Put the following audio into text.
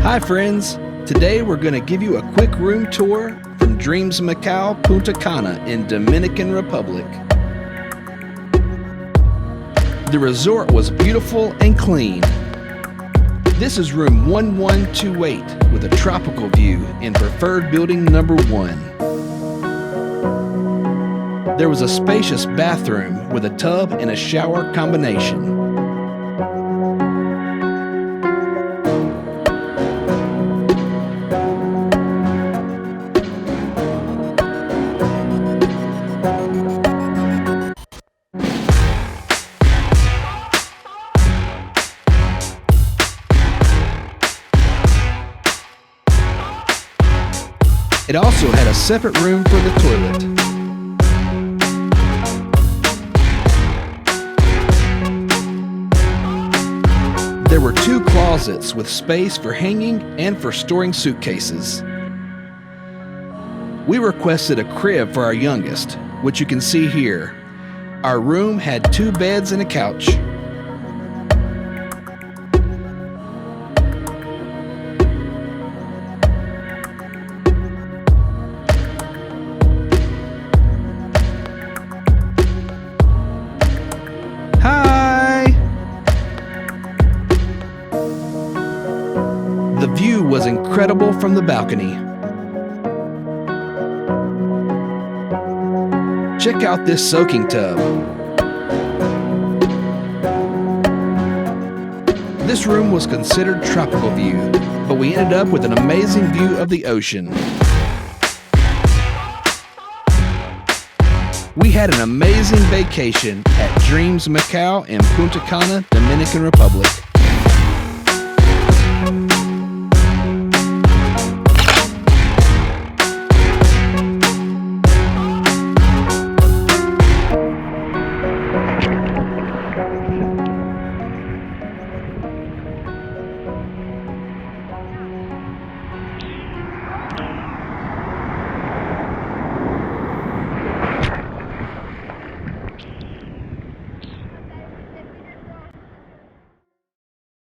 Hi friends, today we're going to give you a quick room tour from Dreams Macao, Punta Cana in Dominican Republic. The resort was beautiful and clean. This is room 1128 with a tropical view in preferred building number 1. There was a spacious bathroom with a tub and a shower combination. It also had a separate room for the toilet. There were 2 closets with space for hanging and for storing suitcases. We requested a crib for our youngest, which you can see here. Our room had 2 beds and a couch. Hi! The view was incredible from the balcony. Check out this soaking tub. This room was considered tropical view, but we ended up with an amazing view of the ocean. We had an amazing vacation at Dreams Macao in Punta Cana, Dominican Republic.